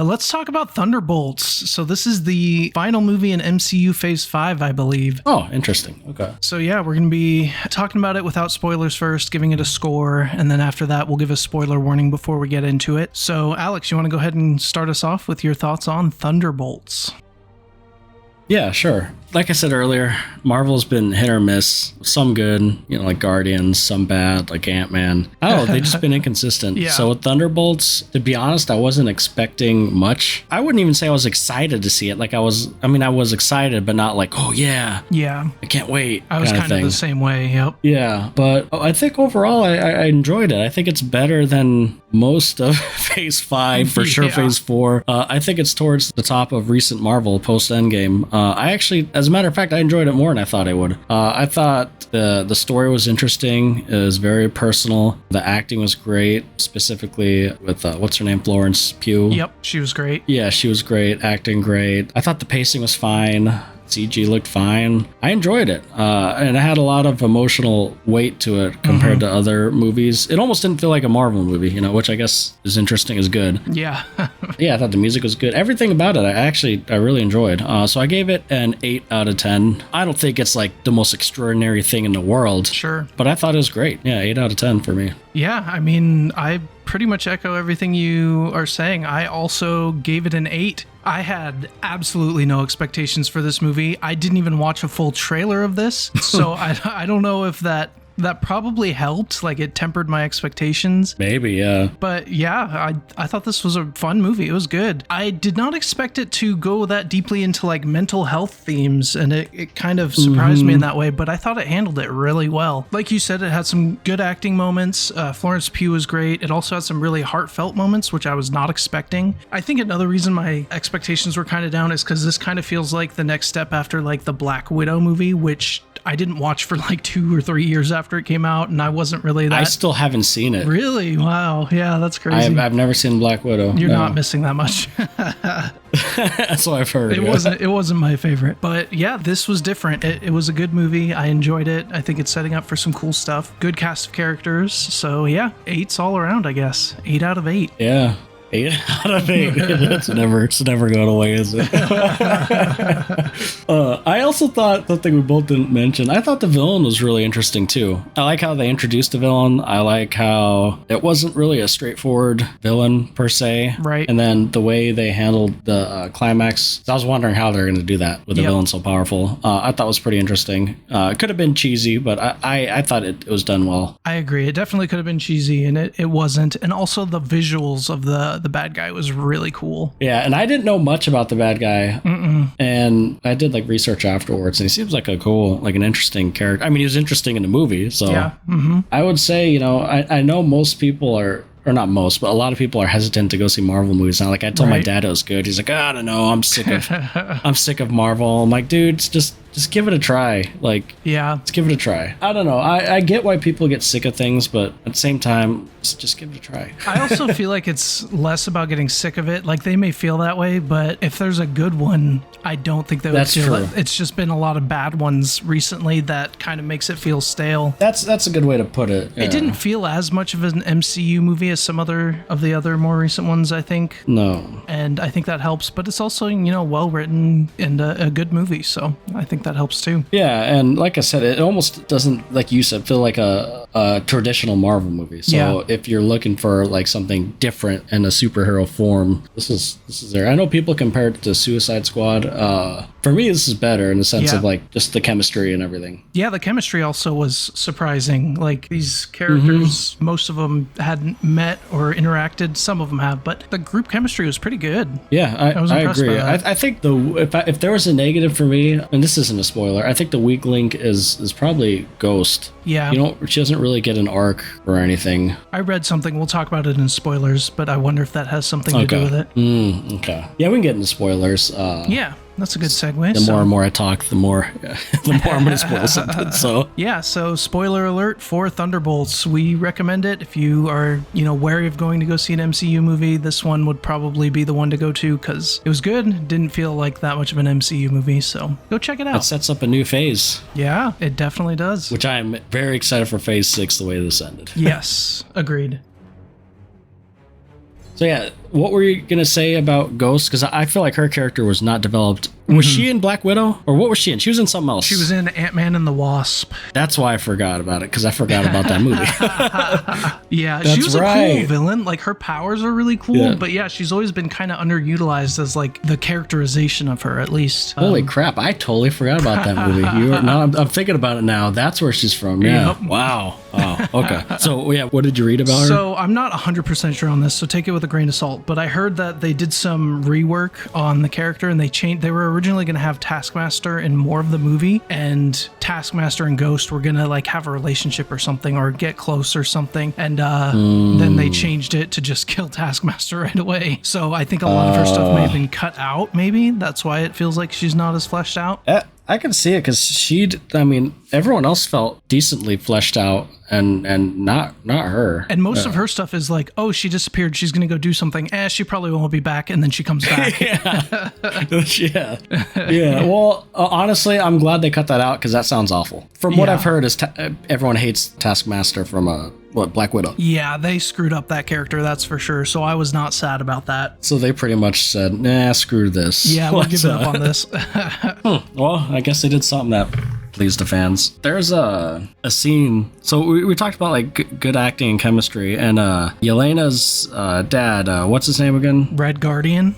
Let's talk about Thunderbolts. So this is the final movie in MCU Phase 5, I believe. Oh, interesting. Okay. So yeah, we're going to be talking about it without spoilers first, giving it a score, and then after that, we'll give a spoiler warning before we get into it. So Alex, you want to go ahead and start us off with your thoughts on Thunderbolts? Yeah, sure. Like I said earlier, Marvel's been hit or miss. Some good, like Guardians, some bad, like Ant-Man. I don't know, they've just been inconsistent. Yeah. So with Thunderbolts, to be honest, I wasn't expecting much. I wouldn't even say I was excited to see it. I was excited, but not like, oh yeah. Yeah. I can't wait. I was kind of the same way, yep. Yeah, but I think overall I enjoyed it. I think it's better than most of Phase 5, for sure. Phase 4. I think it's towards the top of recent Marvel post-Endgame. I actually, as a matter of fact, I enjoyed it more than I thought I would. I thought the story was interesting. It was very personal. The acting was great, specifically with, what's her name, Florence Pugh. Yep, she was great. Yeah, she was great. Acting great. I thought the pacing was fine. CG looked fine. I enjoyed it. And it had a lot of emotional weight to it compared to other movies. It almost didn't feel like a Marvel movie, which I guess is interesting, is good. Yeah. Yeah, I thought the music was good. Everything about it, I really enjoyed. So I gave it an 8 out of 10. I don't think it's like the most extraordinary thing in the world. Sure. But I thought it was great. Yeah, 8 out of 10 for me. Yeah, I mean, I pretty much echo everything you are saying. I also gave it an 8. I had absolutely no expectations for this movie. I didn't even watch a full trailer of this, so I don't know if that probably helped, like it tempered my expectations. Maybe, yeah. But yeah, I thought this was a fun movie. It was good. I did not expect it to go that deeply into like mental health themes, and it kind of surprised me in that way, but I thought it handled it really well. Like you said, it had some good acting moments. Florence Pugh was great. It also had some really heartfelt moments, which I was not expecting. I think another reason my expectations were kind of down is because this kind of feels like the next step after like the Black Widow movie, which I didn't watch for like 2 or 3 years after it came out, and I wasn't really that. I still haven't seen it. Really? Wow. Yeah, that's crazy. I've never seen Black Widow. You're not missing that much. That's what I've heard. It wasn't my favorite, but yeah, this was different. It was a good movie. I enjoyed it. I think it's setting up for some cool stuff. Good cast of characters. So yeah, 8s all around, I guess. 8 out of 8. Yeah. 8 out of 8. It's never going away, is it? I also thought something we both didn't mention. I thought the villain was really interesting too. I like how they introduced the villain. I like how it wasn't really a straightforward villain per se. Right. And then the way they handled the climax. I was wondering how they're going to do that with a villain so powerful. I thought it was pretty interesting. It could have been cheesy, but I thought it was done well. I agree. It definitely could have been cheesy, and it wasn't. And also the visuals of the bad guy was really cool. Yeah, and I didn't know much about the bad guy. And I did like research afterwards, and he seems like an interesting character. I mean, he was interesting in the movie, so yeah. I would say, I know most people are, or not most, but a lot of people are hesitant to go see Marvel movies now. Like I told my dad it was good. He's like, I don't know, I'm sick of Marvel. I'm like, dude, just give it a try. Like, yeah, let's give it a try. I don't know. I get why people get sick of things, but at the same time, just give it a try. I also feel like it's less about getting sick of it. Like they may feel that way, but if there's a good one, I don't think they would feel it. It's just been a lot of bad ones recently that kind of makes it feel stale. That's a good way to put it. Yeah. It didn't feel as much of an MCU movie as some of the other more recent ones, I think. No. And I think that helps, but it's also, well written and a good movie, so I think that helps too. Yeah, and like I said, it almost doesn't, like you said, feel like a traditional Marvel movie. So if you're looking for like something different in a superhero form, this is there. I know people compare it to Suicide Squad. For me, this is better in the sense of like just the chemistry and everything. Yeah, the chemistry also was surprising. Like these characters, most of them hadn't met or interacted. Some of them have, but the group chemistry was pretty good. Yeah, I agree. I think if there was a negative for me, and this isn't a spoiler, I think the weak link is probably Ghost. Yeah. She doesn't really get an arc or anything. I read something, we'll talk about it in spoilers, but I wonder if that has something to do with it. Okay. Yeah, we can get into spoilers. Yeah. That's a good segue. The more and more I talk, the more I'm going to spoil something. So yeah, so spoiler alert for Thunderbolts. We recommend it if you are, wary of going to go see an MCU movie. This one would probably be the one to go to because it was good. Didn't feel like that much of an MCU movie, so go check it out. It sets up a new phase. Yeah, it definitely does. Which I am very excited for Phase 6 the way this ended. Yes, agreed. So yeah, what were you gonna say about Ghost? Because I feel like her character was not developed. Was she in Black Widow, or what was she in? She was in something else. She was in Ant-Man and the Wasp. That's why I forgot about it, because I forgot about that movie. Yeah, That's she was a right. cool villain. Like, her powers are really cool, but yeah, she's always been kind of underutilized as like the characterization of her, at least. Holy crap! I totally forgot about that movie. I'm thinking about it now. That's where she's from. Yeah. Yep. Wow. Oh, okay. So yeah, what did you read about her? So I'm not 100% sure on this, so take it with a grain of salt. But I heard that they did some rework on the character, and they were originally going to have Taskmaster in more of the movie, and Taskmaster and Ghost were going to like have a relationship or something, or get close or something, and then they changed it to just kill Taskmaster right away. So I think a lot of her stuff may have been cut out. Maybe that's why it feels like she's not as fleshed out. I can see it because everyone else felt decently fleshed out, and not her. And most of her stuff is like, oh, she disappeared, she's gonna go do something. She probably won't be back, and then she comes back. yeah. Well, honestly, I'm glad they cut that out, because that sounds awful. From what I've heard, is everyone hates Taskmaster from Black Widow. Yeah, they screwed up that character, that's for sure. So I was not sad about that. So they pretty much said, nah, screw this. Yeah, we're giving up on this. Well, I guess they did something that pleased the fans. There's a scene. So we talked about like good acting and chemistry, and Yelena's dad, what's his name again? Red Guardian,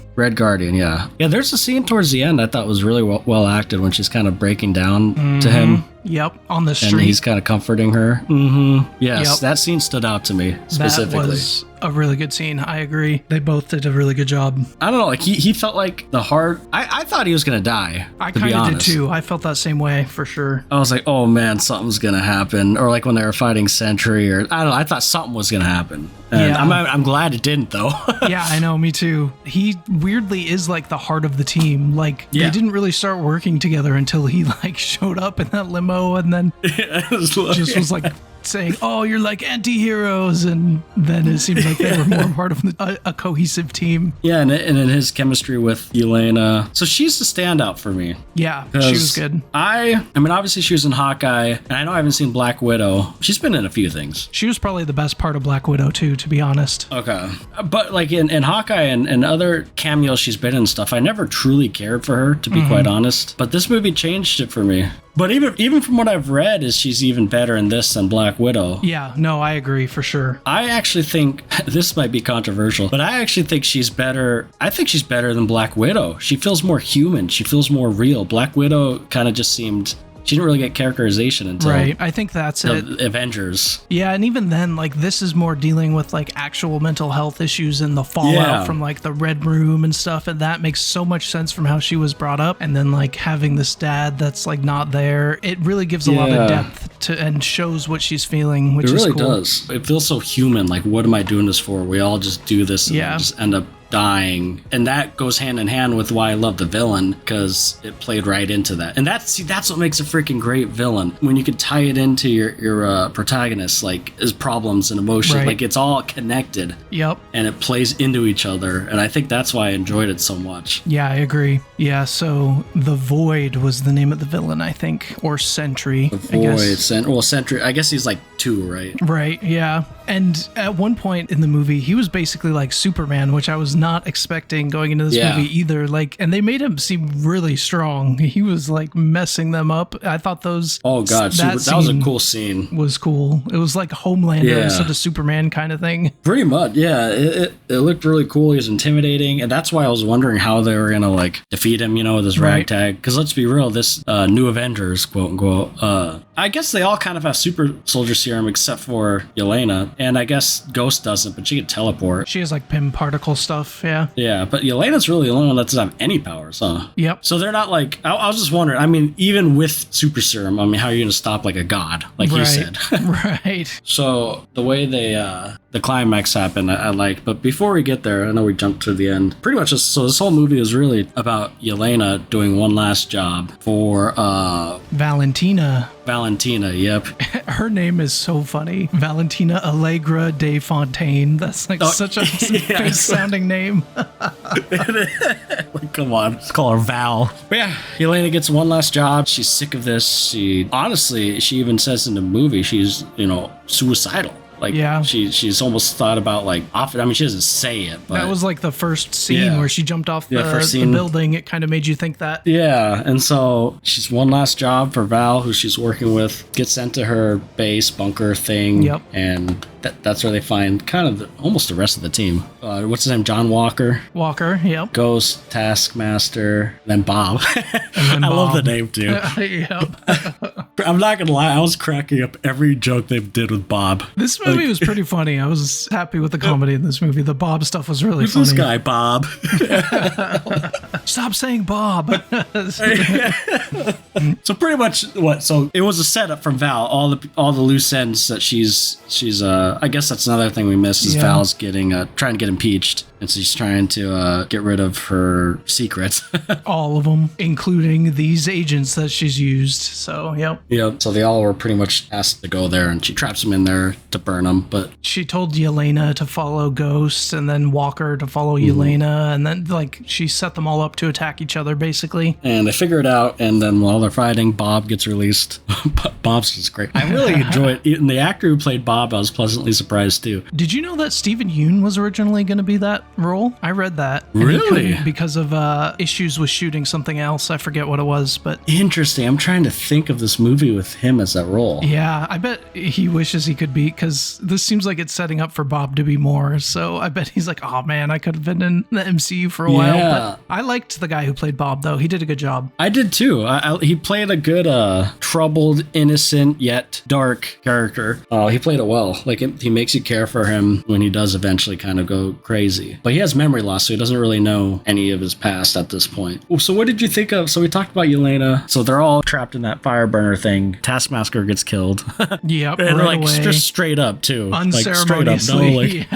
yeah. There's a scene towards the end I thought was really well acted, when she's kind of breaking down to him. Yep, on the street. And he's kind of comforting her. Yes, that scene stood out to me specifically. That was a really good scene. I agree. They both did a really good job. I don't know, like he felt like the heart. I thought he was gonna die. I kind of did too. I felt that same way for sure. I was like, oh man, something's gonna happen. Or like when they were fighting Sentry, or I don't know. I thought something was gonna happen. And I'm glad it didn't though. Yeah, I know. Me too. He weirdly is like the heart of the team. Like they didn't really start working together until he like showed up in that limo, and then just was like saying, oh, you're like anti-heroes, and then it seemed like they were more part of a cohesive team. Yeah, and in his chemistry with Yelena. So she's the standout for me. Yeah, she was good. I mean, obviously she was in Hawkeye, and I know I haven't seen Black Widow. She's been in a few things. She was probably the best part of Black Widow too, to be honest. Okay. But like in Hawkeye and other cameos she's been in and stuff, I never truly cared for her, to be quite honest. But this movie changed it for me. But even from what I've read, is she's even better in this than Black Widow. Yeah, no, I agree for sure. I actually think, this might be controversial, but I actually think she's better. I think she's better than Black Widow. She feels more human. She feels more real. Black Widow kind of just seemed... She didn't really get characterization until I think that's it. Avengers. Yeah, and even then, like, this is more dealing with like actual mental health issues and the fallout from like the Red Room and stuff, and that makes so much sense from how she was brought up. And then like having this dad that's like not there, it really gives a lot of depth to and shows what she's feeling, which is cool. It really does. It feels so human. Like, what am I doing this for? We all just do this and just end up dying, and that goes hand in hand with why I love the villain, because it played right into that. And that's what makes a freaking great villain, when you can tie it into your protagonist, like his problems and emotion, like it's all connected. Yep. And it plays into each other, and I think that's why I enjoyed it so much. Yeah, I agree. Yeah, so the Void was the name of the villain, I think, or Sentry. The Void, Sentry. I guess he's like 2, right? Right. Yeah. And at one point in the movie, he was basically like Superman, which I was not expecting going into this movie either. Like, and they made him seem really strong. He was like messing them up. I thought those. Oh god, that was a cool scene. Was cool. It was like Homelander instead of Superman kind of thing. Pretty much, yeah. It looked really cool. He was intimidating, and that's why I was wondering how they were gonna like defeat him. You know, with his ragtag. Because let's be real, this new Avengers, quote unquote. I guess they all kind of have super soldier serum except for Yelena, and I guess Ghost doesn't, but she can teleport. She has like Pym particle stuff, yeah. Yeah, but Yelena's really the only one that doesn't have any powers, huh? Yep. So they're not like, I was just wondering, I mean, even with super serum, I mean, how are you going to stop like a god, like you said? Right. So the way the climax happened, I liked, but before we get there, I know we jumped to the end. Pretty much, so this whole movie is really about Yelena doing one last job for Valentina, yep. Her name is so funny. Valentina Allegra de Fontaine. That's like such a fake sounding name. Like, come on. Let's call her Val. But yeah, Yelena gets one last job. She's sick of this. She even says in the movie she's, suicidal. Like, yeah. she's almost thought about like off. I mean, she doesn't say it, but that was like the first scene where she jumped off the building. It kind of made you think that. Yeah, and so she's one last job for Val, who she's working with, gets sent to her base bunker thing, and that's where they find kind of almost the rest of the team. What's his name? John Walker. Walker, yep. Ghost, Taskmaster, then Bob. I love the name too. I'm not gonna lie, I was cracking up every joke they did with Bob. This movie was pretty funny. I was happy with the comedy in this movie. The Bob stuff was really funny. Who's this guy, Bob? Stop saying Bob. So pretty much so it was a setup from Val, all the loose ends that she's I guess that's another thing we missed is Val's getting trying to get impeached, and so she's trying to get rid of her secrets. All of them, including these agents that she's used. So so they all were pretty much asked to go there, and she traps them in there to burn them. But she told Yelena to follow Ghost, and then Walker to follow Yelena, and then like she set them all up to attack each other basically. And they figure it out, and then while they're fighting, Bob gets released. Bob's just great. I really enjoy it. And the actor who played Bob, I was pleasantly surprised too. Did you know that Stephen Yeun was originally going to be that role? I read that. Really? Because of issues with shooting something else. I forget what it was, but interesting. I'm trying to think of this movie with him as that role. Yeah, I bet he wishes he could be, because this seems like it's setting up for Bob to be more. So I bet he's like, oh man, I could have been in the MCU for a while. But I liked the guy who played Bob, though. He did a good job. I did too. He played a good, troubled, innocent yet dark character. He played it well. Like he makes you care for him when he does eventually kind of go crazy. But he has memory loss, so he doesn't really know any of his past at this point. So what did you think of? So we talked about Yelena. So they're all trapped in that fire burner thing. Taskmaster gets killed. Yep, and right like away. just straight up too. Unceremoniously.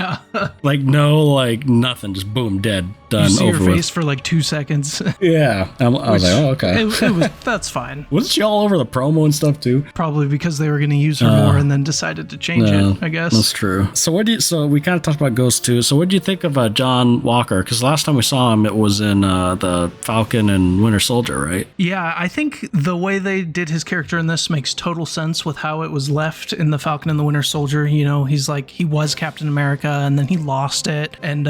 Nothing. Just boom, dead. Done. You see over her with. face for like 2 seconds. Yeah. I was like, oh, okay. That's fine. Wasn't she all over the promo and stuff too? Probably because they were going to use her more and then decided to change it, I guess. That's true. So we kind of talked about Ghost too. So what do you think of John Walker? Because last time we saw him, it was in the Falcon and Winter Soldier, right? Yeah, I think the way they did his character in this makes total sense with how it was left in the Falcon and the Winter Soldier. You know, he's like, he was Captain America and then he lost it. And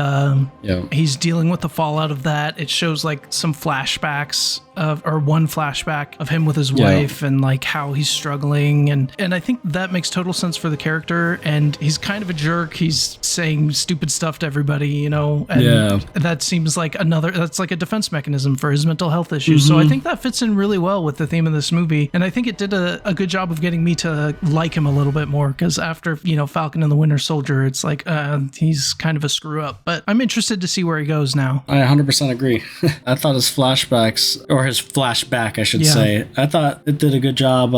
he's dealing with the fallout of that. It shows like some flashbacks one flashback of him with his wife and like how he's struggling. And I think that makes total sense for the character. And he's kind of a jerk. He's saying stupid stuff to everybody, you know, and that seems like that's like a defense mechanism for his mental health issues. So I think that fits in really well with the theme of this movie. And I think it did a good job of getting me to like him a little bit more, because after, Falcon and the Winter Soldier, it's like, he's kind of a screw up, but I'm interested to see where he goes now. I 100% agree. I thought his flashbacks, or his flashback, I should say, I thought it did a good job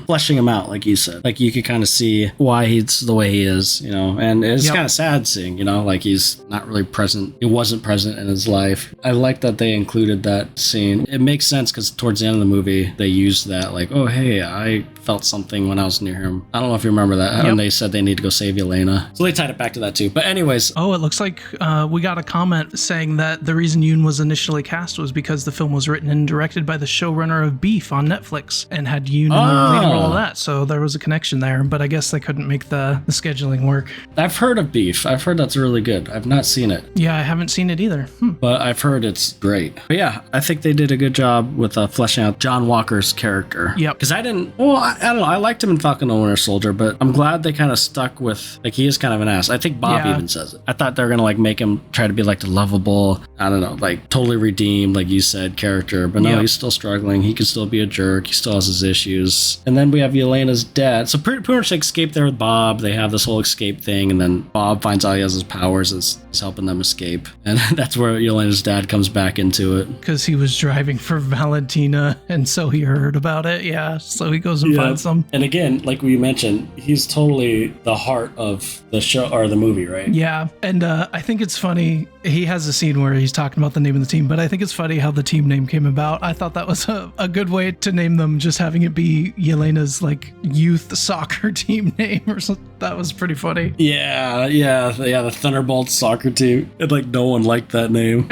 fleshing him out, like you said. Like you could kind of see why he's the way he is, and it's kind of sad seeing, like he's not really present. He wasn't present in his life. I like that they included that scene. It makes sense because towards the end of the movie, they used that like, oh, hey, I felt something when I was near him. I don't know if you remember that. And they said they need to go save Yelena. So they tied it back to that too. But anyways. Oh, it looks like we got a comment saying that the reason Yoon was initially cast was because the film was written and directed by the showrunner of Beef on Netflix and had Yoon in the lead role of that. So there was a connection there, but I guess they couldn't make the scheduling work. I've heard of Beef. I've heard that's really good. I've not seen it. Yeah, I haven't seen it either. But I've heard it's great. But yeah, I think they did a good job with fleshing out John Walker's character. Yep. Because I don't know. I liked him in Falcon and Winter Soldier, but I'm glad they kind of stuck with, like, he is kind of an ass. I think Bob even says it. I thought they were going to, like, make him try to be, like, the lovable, I don't know, like, totally redeemed, like you said, character. But no, he's still struggling. He can still be a jerk. He still has his issues. And then we have Yelena's dad. So pretty much they escape there with Bob. They have this whole escape thing, and then Bob finds out he has his powers. He's helping them escape. And that's where Yelena's dad comes back into it. Because he was driving for Valentina, and so he heard about it. Yeah, so he goes and finds them. And again, like we mentioned, he's totally the heart of the show or the movie, right? Yeah, and I think it's funny. He has a scene where he's talking about the name of the team, but I think it's funny how the team name came about. out. I thought that was a good way to name them, just having it be Yelena's like youth soccer team name or something. That was pretty funny. Yeah, the Thunderbolts soccer team. And like no one liked that name.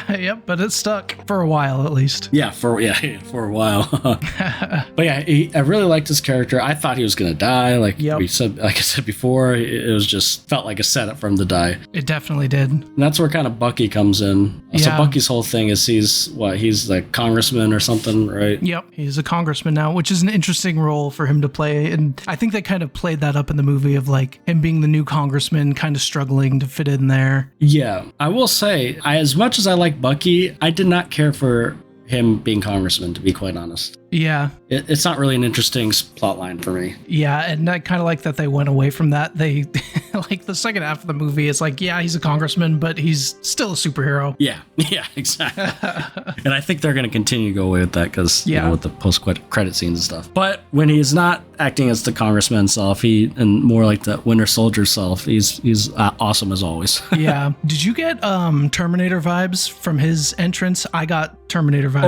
Yep, but it stuck for a while at least. Yeah, for a while. But yeah, I really liked his character. I thought he was gonna die. Like I said before, it was just felt like a setup for him to die. It definitely did. And that's where kind of Bucky comes in. So Bucky's whole thing is he's like congressman or something, right? Yep, he's a congressman now, which is an interesting role for him to play. And I think they kind of played that up in the movie of like him being the new congressman, kind of struggling to fit in there. Yeah, I will say, as much as I like Bucky, I did not care for him being congressman, to be quite honest. Yeah. It's not really an interesting plot line for me. Yeah, and I kind of like that they went away from that. They, like the second half of the movie, it's like, yeah, he's a congressman, but he's still a superhero. Yeah, exactly. And I think they're going to continue to go away with that because, with the post-credit scenes and stuff. But when he's not acting as the congressman self, and more like the Winter Soldier self, he's awesome as always. Yeah. Did you get Terminator vibes from his entrance? I got Terminator vibes.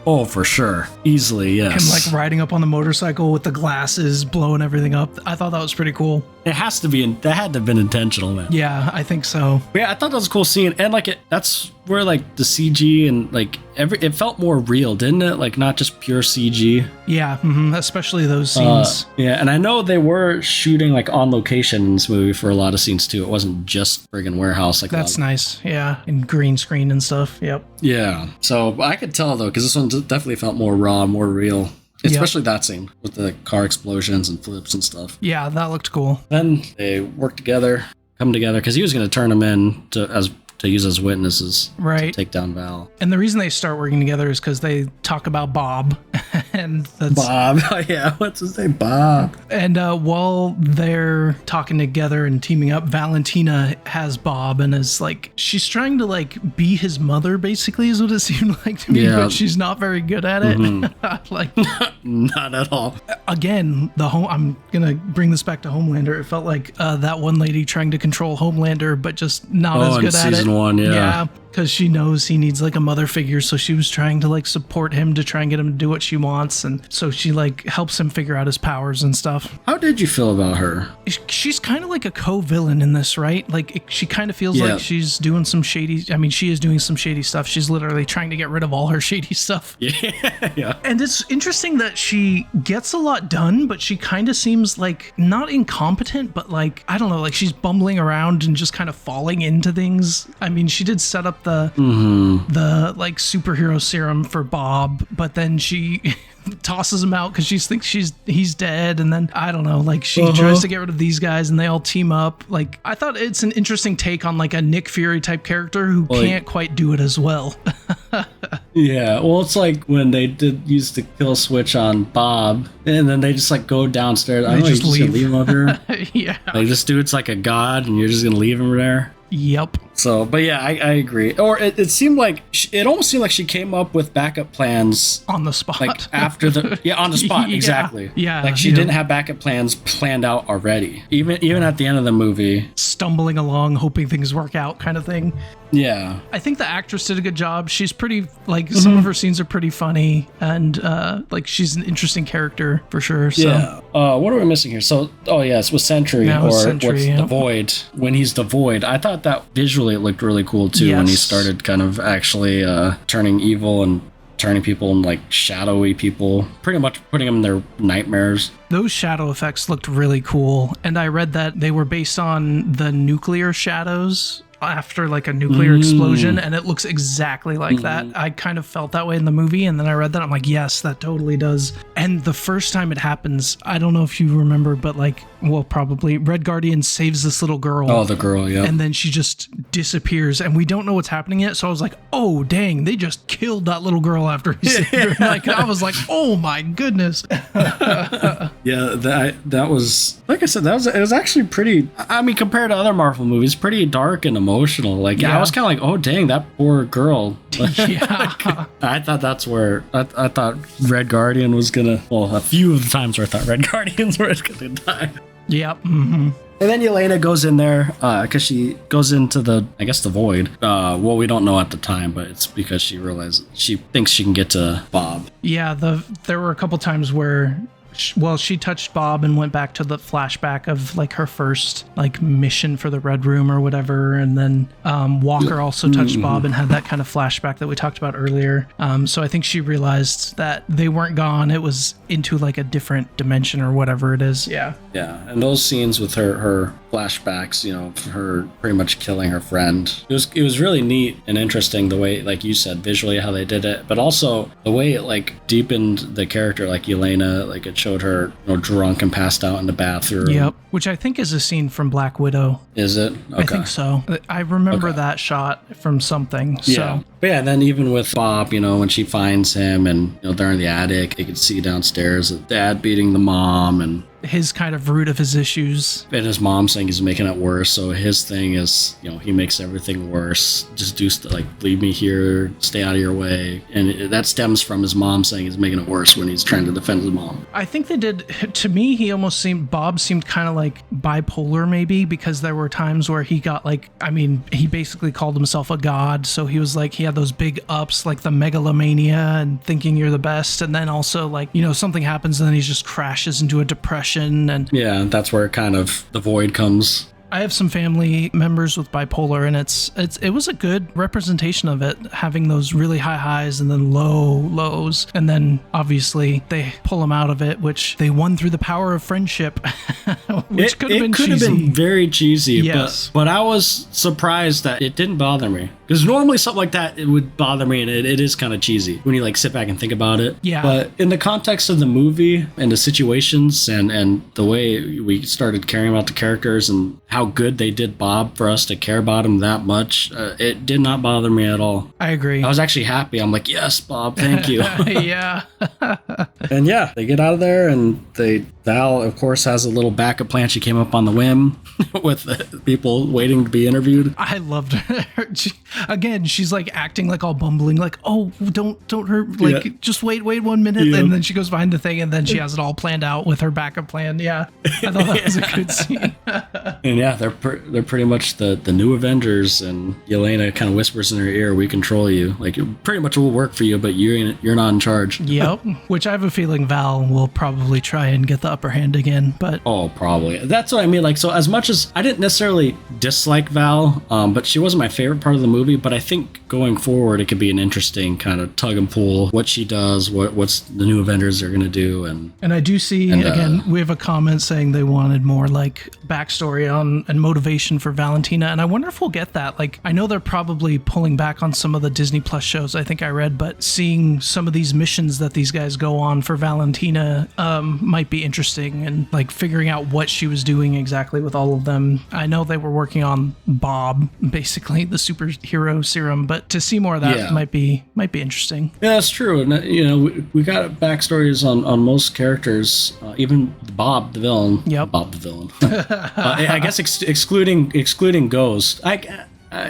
Oh, for sure. Easily, yes. Him like riding up on the motorcycle with the glasses, blowing everything up. I thought that was pretty cool. It has to be. That had to have been intentional, man. Yeah, I think so. But yeah, I thought that was a cool scene, and like that's where like the CG and like it felt more real, didn't it? Like not just pure CG. Yeah, especially those scenes. Yeah, and I know they were shooting like on location in this movie for a lot of scenes too. It wasn't just friggin' warehouse like that's nice. Yeah, and green screen and stuff. Yep. Yeah. So I could tell though, because this one definitely felt more raw, more real. Especially that scene with the car explosions and flips and stuff. Yeah, that looked cool. Then they come together, because he was going to turn them in to use as witnesses, right? To take down Val. And the reason they start working together is because they talk about Bob, and that's Bob. Yeah, what's his name? Bob. And while they're talking together and teaming up, Valentina has Bob and is like, she's trying to like be his mother, basically, is what it seemed like to me, but she's not very good at it. Like, not at all. Again, I'm gonna bring this back to Homelander. It felt like that one lady trying to control Homelander, but just not as good at it. One, yeah, because she knows he needs like a mother figure, so she was trying to like support him to try and get him to do what she wants, and so she like helps him figure out his powers and stuff. How did you feel about her? She's kind of like a co-villain in this, right? Like she kind of feels like she's doing some shady. I mean, she is doing some shady stuff. She's literally trying to get rid of all her shady stuff. Yeah. And it's interesting that she gets a lot done, but she kind of seems like not incompetent, but like, I don't know, like she's bumbling around and just kind of falling into things. I mean, she did set up the like superhero serum for Bob, but then she tosses him out because she thinks he's dead, and then I don't know, like she tries to get rid of these guys and they all team up. Like I thought it's an interesting take on like a Nick Fury type character who can't quite do it as well. Yeah, well, it's like when they did use the kill switch on Bob, and then they just like go downstairs. I don't know, just leave him up here. Yeah, like this dude's like a god, and you're just gonna leave him there. Yep. So, but yeah, I agree. Or it seemed like it almost seemed like she came up with backup plans on the spot. Like after on the spot, exactly. Yeah. Like she didn't have backup plans planned out already. Even at the end of the movie, stumbling along, hoping things work out, kind of thing. Yeah. I think the actress did a good job. She's pretty, like, some of her scenes are pretty funny, and like she's an interesting character for sure. So. Yeah. What are we missing here? So, it's with Sentry the Void. When he's the Void, I thought that visually it looked really cool too when he started kind of actually turning evil and turning people in like shadowy people, pretty much putting them in their nightmares. Those shadow effects looked really cool, and I read that they were based on the nuclear shadows after like a nuclear explosion, and it looks exactly like that. I kind of felt that way in the movie, and then I read that, I'm like, yes, that totally does. And the first time it happens, I don't know if you remember, but like, well, probably Red Guardian saves this little girl. Oh, the girl, yeah. And then she just disappears, and we don't know what's happening yet. So I was like, oh dang, they just killed that little girl after he saved her. Like, I was like, oh my goodness. Yeah, that was, like I said, it was actually pretty, I mean, compared to other Marvel movies, pretty dark and emotional. Like, I was kind of like, oh dang, that poor girl. Yeah. I thought that's where I thought Red Guardian was gonna, well, a few of the times where I thought Red Guardians were gonna die. Yep. And then Yelena goes in there because she goes into the void. Well, we don't know at the time, but it's because she realizes she thinks she can get to Bob. Yeah, there were a couple times where she touched Bob and went back to the flashback of like her first like mission for the Red Room or whatever, and then Walker also touched Bob and had that kind of flashback that we talked about earlier. So I think she realized that they weren't gone; it was into like a different dimension or whatever it is. Yeah. Yeah, and those scenes with her flashbacks, you know, her pretty much killing her friend. It was really neat and interesting the way, like you said, visually how they did it, but also the way it like deepened the character, like Yelena, like it showed her, you know, drunk and passed out in the bathroom. Yep, which I think is a scene from Black Widow. Is it? Okay. I think so. I remember that shot from something. Yeah. So. But yeah, and then even with Bob, you know, when she finds him and, you know, they're in the attic, you can see downstairs dad beating the mom and his kind of root of his issues. And his mom saying he's making it worse. So his thing is, you know, he makes everything worse. Just do like, leave me here, stay out of your way. And that stems from his mom saying he's making it worse when he's trying to defend his mom. I think they did. To me, Bob seemed kind of like bipolar maybe, because there were times where he got like, I mean, he basically called himself a god. So he was like, he had those big ups, like the megalomania and thinking you're the best. And then also like, you know, something happens and then he just crashes into a depression. And yeah, that's where kind of the void comes. I have some family members with bipolar, and it was a good representation of it, having those really high highs and then low lows, and then obviously they pull them out of it, which they won through the power of friendship, which could have been cheesy. It could have been very cheesy, yes. but I was surprised that it didn't bother me, because normally something like that it would bother me, and it is kind of cheesy when you like sit back and think about it. Yeah. But in the context of the movie and the situations and the way we started caring about the characters and how good they did Bob for us to care about him that much, it did not bother me at all. I agree. I was actually happy. I'm like, yes, Bob, thank you. Yeah. And yeah, they get out of there, and Val, of course, has a little backup plan. She came up on the whim with people waiting to be interviewed. I loved her. Again, she's like acting like all bumbling, like, oh, don't hurt, like, just wait 1 minute. Yeah. And then she goes behind the thing, and then she has it all planned out with her backup plan. Yeah. I thought that was a good scene. And yeah, they're pretty much the new Avengers, and Yelena kind of whispers in her ear, we control you. Like, it pretty much will work for you, but you're not in charge. Yep. Which I have a feeling Val will probably try and get the upper hand again, but... Oh, probably. That's what I mean. Like, so as much as I didn't necessarily dislike Val, but she wasn't my favorite part of the movie, but I think going forward, it could be an interesting kind of tug and pull, what she does, what's the new Avengers are going to do. And I do see, again, we have a comment saying they wanted more, like, backstory on and motivation for Valentina, and I wonder if we'll get that. Like, I know they're probably pulling back on some of the Disney Plus shows, I think I read, but seeing some of these missions that these guys go on for Valentina might be interesting, and like figuring out what she was doing exactly with all of them. I know they were working on Bob, basically the superhero serum, but to see more of that might be interesting. Yeah, that's true. And you know, we got backstories on most characters, even Bob the villain. Yep. Bob the villain. I guess excluding Ghost.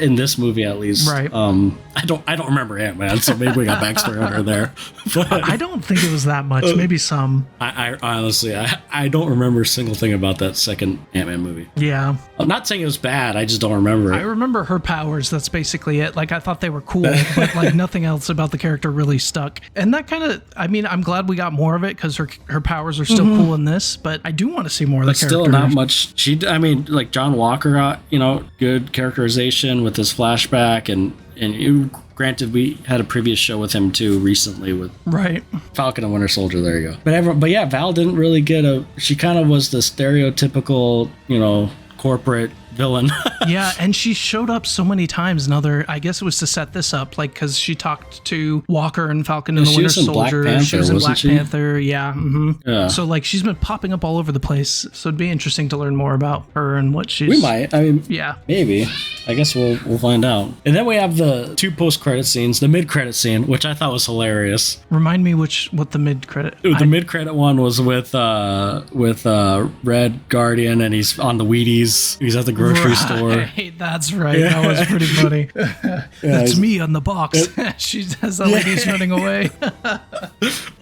In this movie, at least, right? I don't remember Ant-Man, so maybe we got backstory under there. But I don't think it was that much. Maybe some. I honestly, I don't remember a single thing about that second Ant-Man movie. Yeah, I'm not saying it was bad. I just don't remember it. I remember her powers. That's basically it. Like, I thought they were cool, but like nothing else about the character really stuck. And that kind of, I mean, I'm glad we got more of it because her powers are still cool in this. But I do want to see more of the character. Still not much. I mean, like John Walker got, you know, good characterization with his flashback, and granted, we had a previous show with him too recently with Falcon and Winter Soldier. There you go. But yeah, Val didn't really get she kind of was the stereotypical, you know, corporate villain. Yeah, and she showed up so many times. I guess it was to set this up, like, because she talked to Walker and Falcon and the Winter Soldier. She was in Black Panther. Yeah. Mm-hmm. Yeah. So like she's been popping up all over the place. So it'd be interesting to learn more about her and what she's. We might. I mean, yeah, maybe. I guess we'll find out. And then we have the two post-credit scenes. The mid-credit scene, which I thought was hilarious. Remind me what the mid-credit. The mid-credit one was with Red Guardian, and he's on the Wheaties. He's at the grocery grocery store. That's right. That was pretty funny. That's me on the box. She says the lady's running away.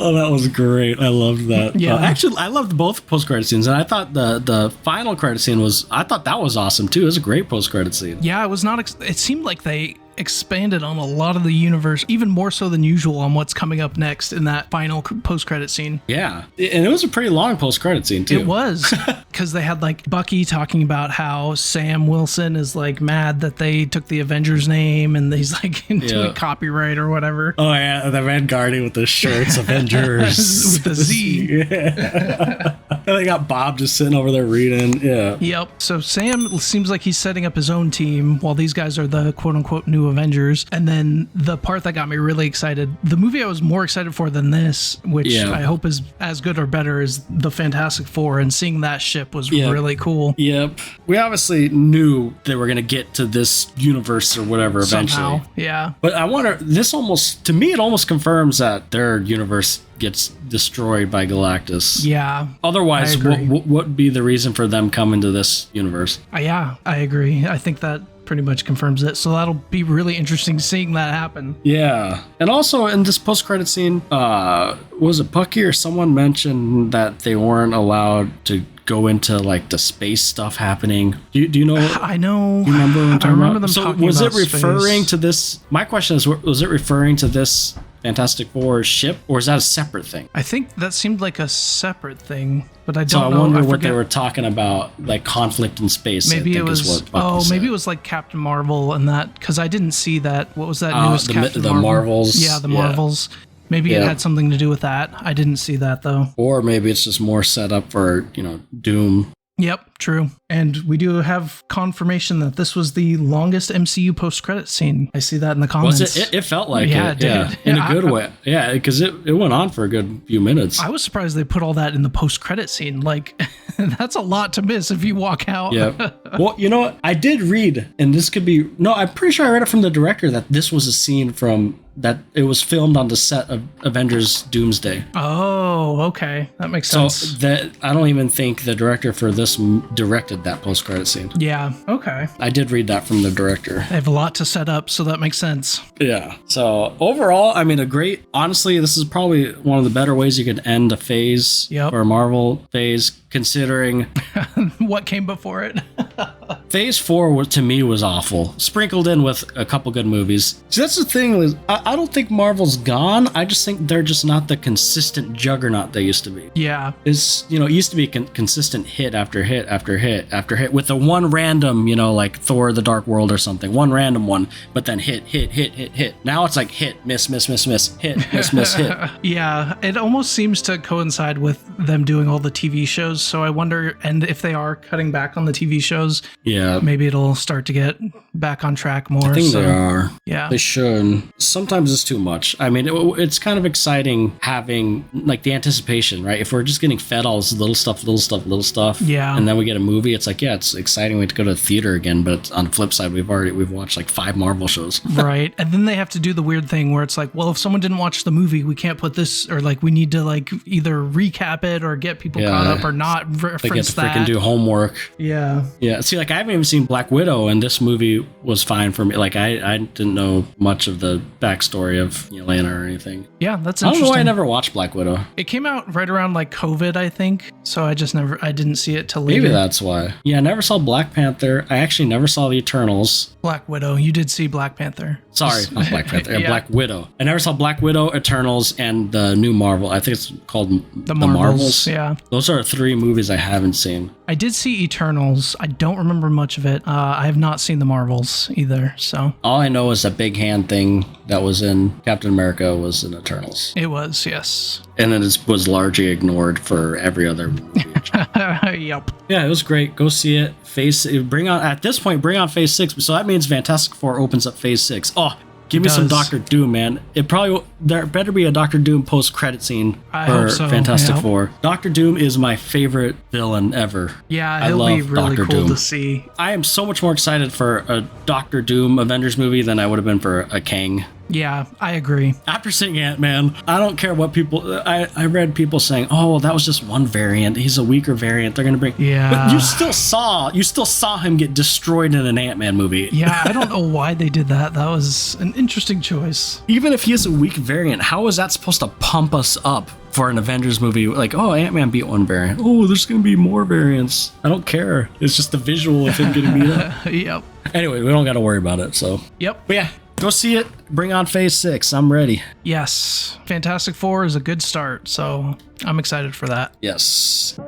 Oh, that was great. I loved that. Yeah. Actually, I loved both post-credit scenes, and I thought the final credit scene I thought that was awesome too. It was a great post-credit scene. Yeah, it was not. It seemed like they expanded on a lot of the universe, even more so than usual, on what's coming up next in that final post-credit scene. Yeah, and it was a pretty long post-credit scene too. It was, because they had like Bucky talking about how Sam Wilson is like mad that they took the Avengers name and he's like into copyright or whatever. Oh yeah, the Red Guardian with the shirts, Avengers with the Z. Yeah. And they got Bob just sitting over there reading. Yeah. Yep. So Sam seems like he's setting up his own team while these guys are the quote-unquote new Avengers. And then the part that got me really excited, the movie I was more excited for than this, which I hope is as good or better, is the Fantastic Four, and seeing that ship was really cool. Yep. We obviously knew they were going to get to this universe or whatever eventually. Somehow, yeah. But I wonder, to me it almost confirms that their universe gets destroyed by Galactus. Yeah. Otherwise, what would be the reason for them coming to this universe? Yeah, I agree. I think that pretty much confirms it. So that'll be really interesting seeing that happen. Yeah. And also in this post-credit scene, was it Bucky or someone mentioned that they weren't allowed to go into like the space stuff happening? Do you know? I know. You remember what I'm talking about? Them so talking was about it referring to this? My question is, was it referring to this Fantastic Four ship, or is that a separate thing? I think that seemed like a separate thing, but I don't know. So I wonder what they were talking about, like conflict in space. Maybe it was. Maybe it was like Captain Marvel and that, because I didn't see that. What was that newest Captain Marvel? The Marvels. Yeah, the Marvels. Maybe it had something to do with that. I didn't see that though. Or maybe it's just more set up for Doom. Yep, true. And we do have confirmation that this was the longest MCU post-credit scene. I see that in the comments. Was it? It felt like it. Yeah, in a good way. Yeah, because it went on for a good few minutes. I was surprised they put all that in the post-credit scene. Like, that's a lot to miss if you walk out. Yeah. Well, you know what? I did read, and this could be... No, I'm pretty sure I read it from the director that this was a scene from... that it was filmed on the set of Avengers Doomsday. Oh, okay. That makes sense. So I don't even think the director for this directed that post-credit scene. Yeah, okay. I did read that from the director. They have a lot to set up, so that makes sense. Yeah. So overall, I mean, honestly, this is probably one of the better ways you could end a phase or a Marvel phase, considering what came before it. Phase 4 to me was awful, sprinkled in with a couple good movies. So that's the thing, is I don't think Marvel's gone. I just think they're just not the consistent juggernaut they used to be. Yeah. It used to be a consistent hit after hit after hit after hit with the one random, like Thor: The Dark World or something, one random one, but then hit. Now it's like hit, miss, hit, miss, hit. Yeah, it almost seems to coincide with them doing all the TV shows. So I wonder, and if they are cutting back on the TV shows, maybe it'll start to get back on track more. I think they are. Yeah. They should. Sometimes it's too much. I mean, it's kind of exciting having like the anticipation, right? If we're just getting fed all this little stuff, yeah, and then we get a movie, it's like, it's exciting. We have to go to the theater again, but on the flip side, we've watched like 5 Marvel shows. Right. And then they have to do the weird thing where it's like, well, if someone didn't watch the movie, we can't put this, or like we need to like either recap it or get people caught up or not reference they get to that. freaking do homework. Yeah. Yeah. See, like I haven't even seen Black Widow, and this movie was fine for me. Like I didn't know much of the backstory of Yelena or anything. Yeah, that's interesting. I don't know why I interesting. never watched Black Widow. It came out right around like COVID, I think. So I didn't see it till later. Maybe that's why. Yeah, I never saw Black Panther. I actually never saw The Eternals. Black Widow. You did see Black Panther. Sorry, not Black Panther. Yeah. Black Widow. I never saw Black Widow, Eternals, and the new Marvel. I think it's called The Marvels. Yeah. Those are 3 movies I haven't seen. I did see Eternals. I don't remember much of it. I have not seen The Marvels either, so. All I know is the big hand thing that was in Captain America was in Eternals. It was, yes. And then it was largely ignored for every other movie. Yep. Yeah, it was great. Go see it. Bring on Phase 6. So that means Fantastic Four opens up Phase 6. Oh, give me some Doctor Doom, man. There better be a Doctor Doom post-credit scene for Fantastic Four. Doctor Doom is my favorite villain ever. Yeah, he'll be really cool to see. I am so much more excited for a Doctor Doom Avengers movie than I would have been for a Kang Yeah, I agree. After seeing Ant-Man, I don't care what people... I read people saying, oh, that was just one variant. He's a weaker variant. They're going to bring... Yeah. But you still saw him get destroyed in an Ant-Man movie. Yeah, I don't know why they did that. That was an interesting choice. Even if he is a weak variant, how is that supposed to pump us up for an Avengers movie? Like, oh, Ant-Man beat one variant. Oh, there's going to be more variants. I don't care. It's just the visual of him getting beat up. Yep. Anyway, we don't got to worry about it, so... Yep. But yeah, go see it. Bring on Phase 6. I'm ready. Yes. Fantastic Four is a good start, so I'm excited for that. Yes.